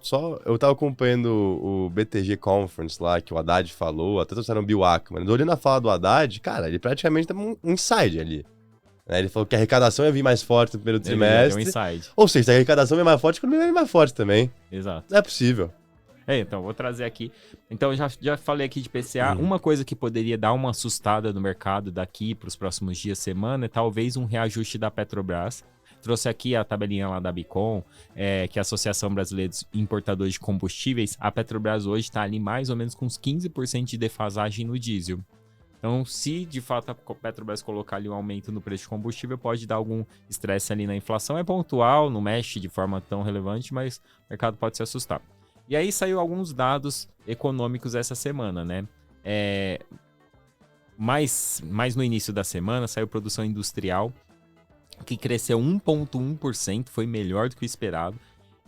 eu tava acompanhando o BTG Conference lá, que o Haddad falou, até trouxeram o Bill Ackman. Olhando a fala do Haddad, cara, ele praticamente tem um inside ali. Ele falou que a arrecadação ia vir mais forte no primeiro trimestre. Ou seja, se a arrecadação vem mais forte, a economia vai vir mais forte também. Exato. Não é possível. Então, vou trazer aqui. Então, já falei aqui de PCA. Uma coisa que poderia dar uma assustada no mercado daqui para os próximos dias, semana, é talvez um reajuste da Petrobras. Trouxe aqui a tabelinha lá da Bicom, que é a Associação Brasileira de Importadores de Combustíveis. A Petrobras hoje está ali mais ou menos com uns 15% de defasagem no diesel. Então, se de fato a Petrobras colocar ali um aumento no preço de combustível, pode dar algum estresse ali na inflação. É pontual, não mexe de forma tão relevante, mas o mercado pode se assustar. E aí saiu alguns dados econômicos essa semana, né? Mais no início da semana saiu produção industrial, que cresceu 1,1%, foi melhor do que o esperado.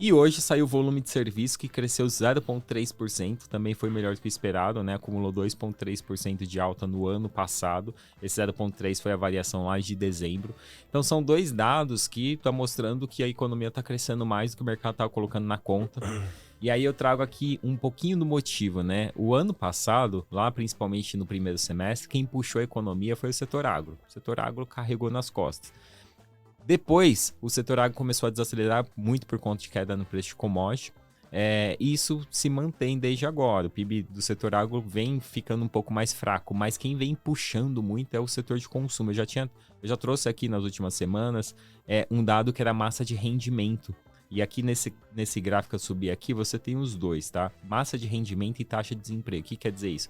E hoje saiu o volume de serviço, que cresceu 0,3%, também foi melhor do que o esperado, né? Acumulou 2,3% de alta no ano passado. Esse 0,3% foi a variação lá de dezembro. Então são dois dados que estão mostrando que a economia está crescendo mais do que o mercado está colocando na conta. E aí eu trago aqui um pouquinho do motivo, né? O ano passado, lá principalmente no primeiro semestre, quem puxou a economia foi o setor agro. O setor agro carregou nas costas. Depois, o setor agro começou a desacelerar muito por conta de queda no preço de commodity. E isso se mantém desde agora. O PIB do setor agro vem ficando um pouco mais fraco, mas quem vem puxando muito é o setor de consumo. Eu já trouxe aqui nas últimas semanas um dado que era massa de rendimento. E aqui nesse gráfico que eu subi aqui, você tem os dois, tá? Massa de rendimento e taxa de desemprego. O que quer dizer isso?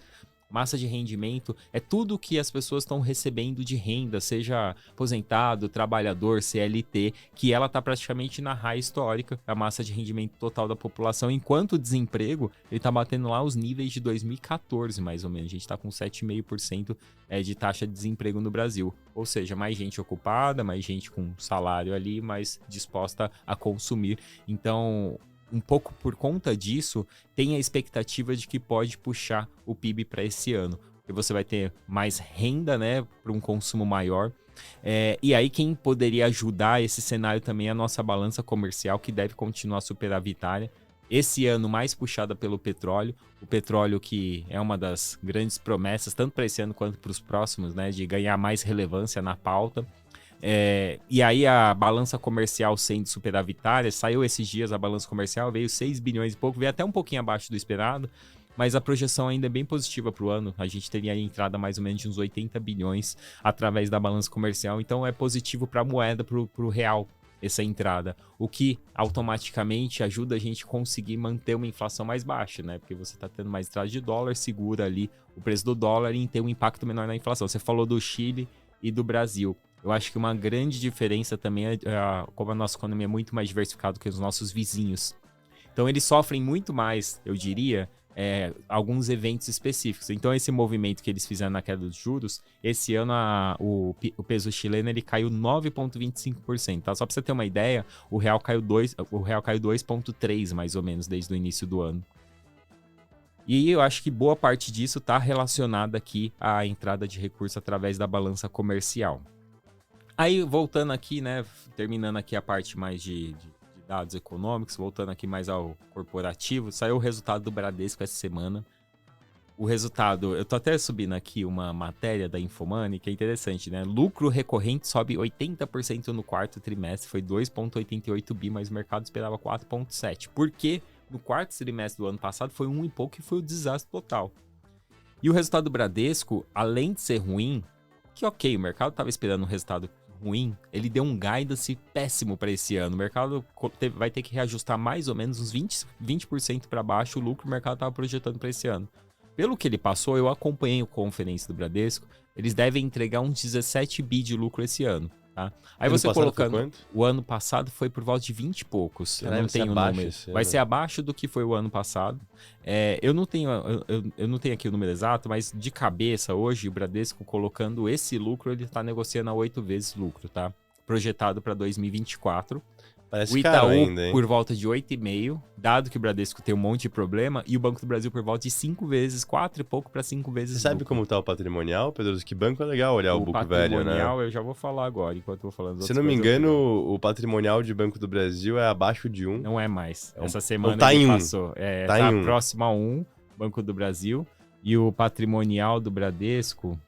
Massa de rendimento é tudo que as pessoas estão recebendo de renda, seja aposentado, trabalhador, CLT, que ela está praticamente na raia histórica, a massa de rendimento total da população, enquanto o desemprego ele está batendo lá os níveis de 2014, mais ou menos. A gente está com 7,5% de taxa de desemprego no Brasil. Ou seja, mais gente ocupada, mais gente com salário ali, mais disposta a consumir. Então, um pouco por conta disso, tem a expectativa de que pode puxar o PIB para esse ano. Porque você vai ter mais renda, né, para um consumo maior. E aí quem poderia ajudar esse cenário também é a nossa balança comercial, que deve continuar superavitária. Esse ano mais puxada pelo petróleo. O petróleo que é uma das grandes promessas, tanto para esse ano quanto para os próximos, né, de ganhar mais relevância na pauta. E aí a balança comercial sendo superavitária, saiu esses dias a balança comercial, veio 6 bilhões e pouco, veio até um pouquinho abaixo do esperado, mas a projeção ainda é bem positiva para o ano. A gente teria a entrada mais ou menos de uns 80 bilhões através da balança comercial, então é positivo para a moeda, para o real, essa entrada, o que automaticamente ajuda a gente a conseguir manter uma inflação mais baixa, né? Porque você está tendo mais entrada de dólar, segura ali o preço do dólar e tem um impacto menor na inflação. Você falou do Chile e do Brasil. Eu acho que uma grande diferença também é como a nossa economia é muito mais diversificada que os nossos vizinhos. Então eles sofrem muito mais, eu diria, alguns eventos específicos. Então esse movimento que eles fizeram na queda dos juros, esse ano o peso chileno ele caiu 9,25%. Tá? Só para você ter uma ideia, o real caiu 2,3% mais ou menos desde o início do ano. E eu acho que boa parte disso está relacionada aqui à entrada de recursos através da balança comercial. Aí, voltando aqui, né, terminando aqui a parte mais de dados econômicos, voltando aqui mais ao corporativo, saiu o resultado do Bradesco essa semana. O resultado, eu tô até subindo aqui uma matéria da Infomoney, que é interessante, né? Lucro recorrente sobe 80% no quarto trimestre, foi 2,88 bi, mas o mercado esperava 4,7. Porque no quarto trimestre do ano passado foi 1 e pouco e foi o desastre total. E o resultado do Bradesco, além de ser ruim, que ok, o mercado estava esperando um resultado ruim, ele deu um guidance péssimo para esse ano. O mercado vai ter que reajustar mais ou menos uns 20% para baixo o lucro que o mercado estava projetando para esse ano. Pelo que ele passou, eu acompanhei a conferência do Bradesco, eles devem entregar uns 17 bi de lucro esse ano. Tá? Aí você colocando, o ano passado foi por volta de 20 e poucos. Eu não tenho o número. Vai ser abaixo do que foi o ano passado. Eu não tenho aqui o número exato, mas de cabeça hoje o Bradesco colocando esse lucro, ele está negociando a 8 vezes lucro, tá? Projetado para 2024. Parece o Itaú ainda, por volta de 8,5, dado que o Bradesco tem um monte de problema, e o Banco do Brasil por volta de 5 vezes, 4 e pouco para 5 vezes. Você sabe como tá o patrimonial, Pedro? Que banco é legal olhar o book velho, né? O patrimonial eu já vou falar agora, enquanto eu vou falando. Se não me engano, o patrimonial de Banco do Brasil é abaixo de 1. Não é mais. Essa semana tá ele em passou. Tá em 1. Próximo a 1, Banco do Brasil, e o patrimonial do Bradesco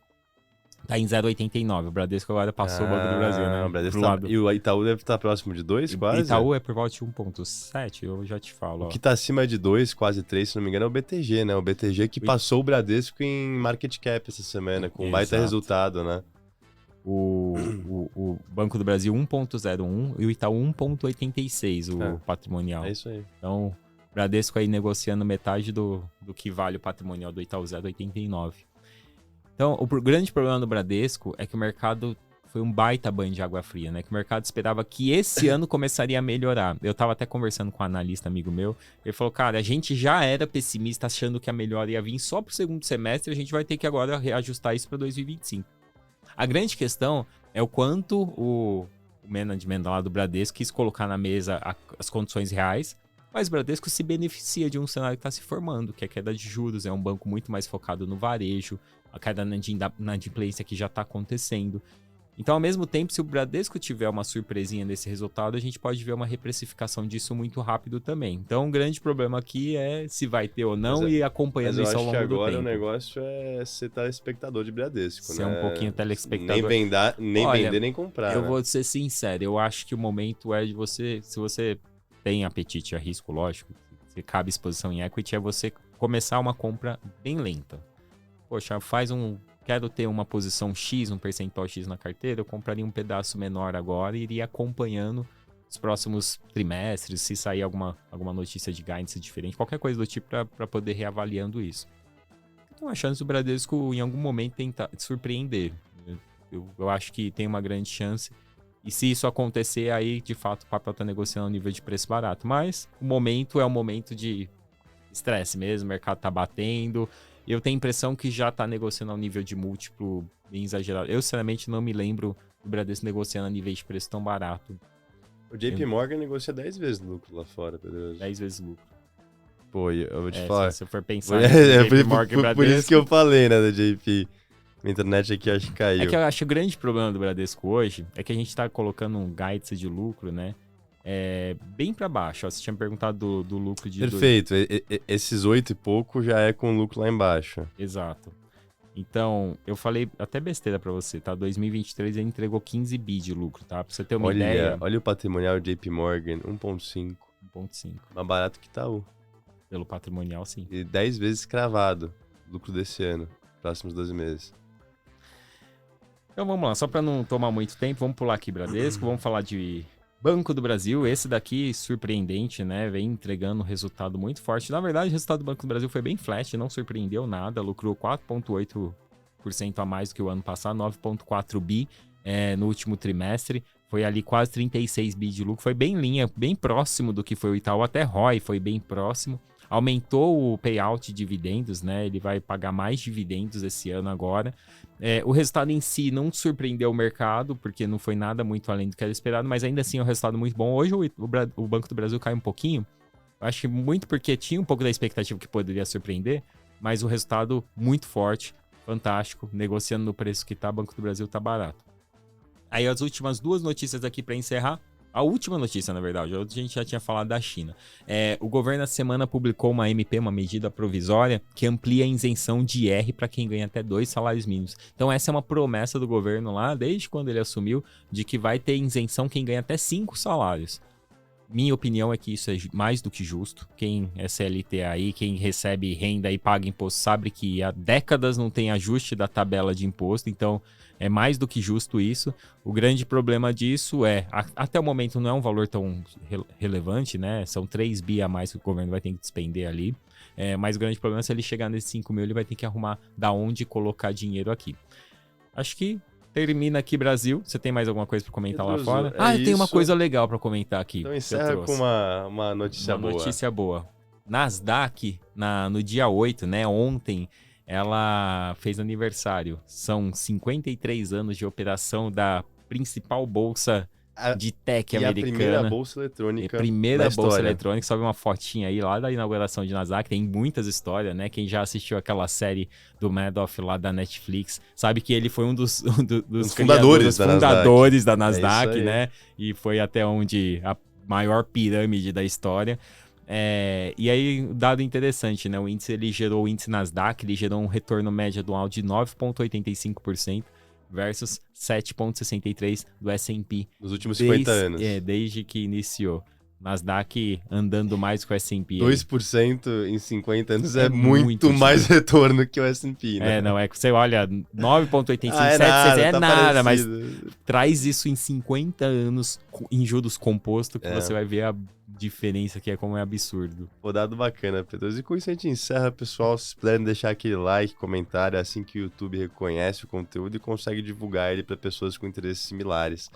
tá em 0,89. O Bradesco agora passou o Banco do Brasil, né? O Bradesco e o Itaú deve estar próximo de 2, quase? Itaú é por volta de 1,7, eu já te falo. O que tá acima de 2, quase 3, se não me engano, é o BTG, né? O BTG que passou o Bradesco em market cap essa semana, com um baita resultado, né? O Banco do Brasil 1,01 e o Itaú 1,86, o patrimonial. É isso aí. Então, o Bradesco aí negociando metade do que vale o patrimonial do Itaú, 0,89. Então, o grande problema do Bradesco é que o mercado foi um baita banho de água fria, né? Que o mercado esperava que esse ano começaria a melhorar. Eu tava até conversando com um analista amigo meu, ele falou, cara, a gente já era pessimista achando que a melhora ia vir só pro segundo semestre, a gente vai ter que agora reajustar isso para 2025. A grande questão é o quanto o management lá do Bradesco quis colocar na mesa as condições reais, mas o Bradesco se beneficia de um cenário que está se formando, que é a queda de juros, é um banco muito mais focado no varejo, a queda na inadimplência que já está acontecendo. Então, ao mesmo tempo, se o Bradesco tiver uma surpresinha nesse resultado, a gente pode ver uma reprecificação disso muito rápido também. Então, o grande problema aqui é se vai ter ou não e acompanhando isso ao longo do tempo. Mas eu acho que agora o negócio é ser telespectador de Bradesco, ser né? um pouquinho telespectador. Nem Olha, vender, nem comprar. Eu né? vou ser sincero, eu acho que o momento é de você, se você tem apetite a risco, lógico, se cabe exposição em equity, é você começar uma compra bem lenta. Poxa, quero ter uma posição X, um percentual X na carteira, eu compraria um pedaço menor agora e iria acompanhando os próximos trimestres, se sair alguma notícia de guidance diferente, qualquer coisa do tipo para poder reavaliando isso. Então, a chance do Bradesco em algum momento tentar surpreender. Eu acho que tem uma grande chance. E se isso acontecer, aí de fato o papel está negociando um nível de preço barato. Mas o momento é um momento de estresse mesmo, o mercado está batendo. Eu tenho a impressão que já está negociando a um nível de múltiplo bem exagerado. Eu, sinceramente, não me lembro do Bradesco negociando a nível de preço tão barato. O JP Morgan negocia 10 vezes lucro lá fora, Pedro. 10 vezes lucro. Pô, eu vou te falar. Se você for pensar em JP Morgan e Bradesco... Por isso que eu falei, né, do JP. Minha internet aqui acho que caiu. É que eu acho que o grande problema do Bradesco hoje é que a gente tá colocando um guidance de lucro, né? Bem para baixo. Ó, você tinha me perguntado do lucro de... Perfeito. Esses 8 e pouco já é com lucro lá embaixo. Exato. Então, eu falei até besteira para você, tá? 2023 ele entregou 15 bi de lucro, tá? Pra você ter uma ideia... Olha o patrimonial JP Morgan, 1.5. 1.5. Mais barato que Itaú. Pelo patrimonial, sim. E 10 vezes cravado. Lucro desse ano. Próximos 12 meses. Então vamos lá, só para não tomar muito tempo, vamos pular aqui Bradesco, vamos falar de Banco do Brasil. Esse daqui, surpreendente, né? Vem entregando um resultado muito forte. Na verdade, o resultado do Banco do Brasil foi bem flat, não surpreendeu nada. Lucrou 4,8% a mais do que o ano passado, 9,4 bi no último trimestre. Foi ali quase 36 bi de lucro. Foi bem linha, bem próximo do que foi o Itaú. Até ROI foi bem próximo. Aumentou o payout de dividendos, né? Ele vai pagar mais dividendos esse ano agora. O resultado em si não surpreendeu o mercado, porque não foi nada muito além do que era esperado, mas ainda assim é um resultado muito bom. Hoje o Banco do Brasil cai um pouquinho. Eu acho que muito porque tinha um pouco da expectativa que poderia surpreender, mas o resultado muito forte, fantástico. Negociando no preço que tá, o Banco do Brasil tá barato. Aí as últimas duas notícias aqui para encerrar. A última notícia, na verdade, a gente já tinha falado da China. O governo, essa semana, publicou uma MP, uma medida provisória, que amplia a isenção de IR para quem ganha até 2 salários mínimos. Então, essa é uma promessa do governo lá, desde quando ele assumiu, de que vai ter isenção quem ganha até 5 salários. Minha opinião é que isso é mais do que justo. Quem é CLT aí, quem recebe renda e paga imposto, sabe que há décadas não tem ajuste da tabela de imposto, então é mais do que justo isso. O grande problema disso até o momento não é um valor tão relevante, né? São 3 bi a mais que o governo vai ter que despender ali. Mas o grande problema é se ele chegar nesses 5 mil, ele vai ter que arrumar da onde colocar dinheiro aqui. Acho que termina aqui, Brasil. Você tem mais alguma coisa para comentar lá fora? Eu tenho uma coisa legal para comentar aqui. Então encerra com uma notícia boa. Uma notícia boa. Nasdaq, no dia 8, né, ontem, ela fez aniversário. São 53 anos de operação da principal bolsa de tech americana. A primeira bolsa eletrônica. Primeira bolsa eletrônica. Sobe uma fotinha aí lá da inauguração de Nasdaq. Tem muitas histórias, né? Quem já assistiu aquela série do Madoff lá da Netflix sabe que ele foi um dos fundadores da Nasdaq, né? E foi até onde a maior pirâmide da história. E aí, dado interessante, né? O índice Nasdaq, ele gerou um retorno médio anual de 9,85%. Versus 7,63% do S&P. Nos últimos 50 anos. Desde que iniciou. Nasdaq andando mais que o S&P. 2% em 50 anos é muito mais retorno que o S&P, né? Você olha, 9,85%, tá nada, parecido. mas traz isso em 50 anos em juros composto que você vai ver a diferença que como é absurdo. Dado bacana, Pedro. E com isso a gente encerra, pessoal. Se puderem deixar aquele like, comentário, é assim que o YouTube reconhece o conteúdo e consegue divulgar ele para pessoas com interesses similares.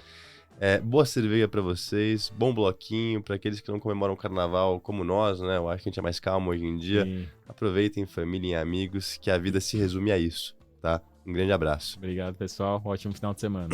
Boa cerveja para vocês, bom bloquinho para aqueles que não comemoram o carnaval como nós, né? Eu acho que a gente é mais calmo hoje em dia. Sim. Aproveitem família e amigos, que a vida se resume a isso, tá? Um grande abraço. Obrigado, pessoal. Ótimo final de semana.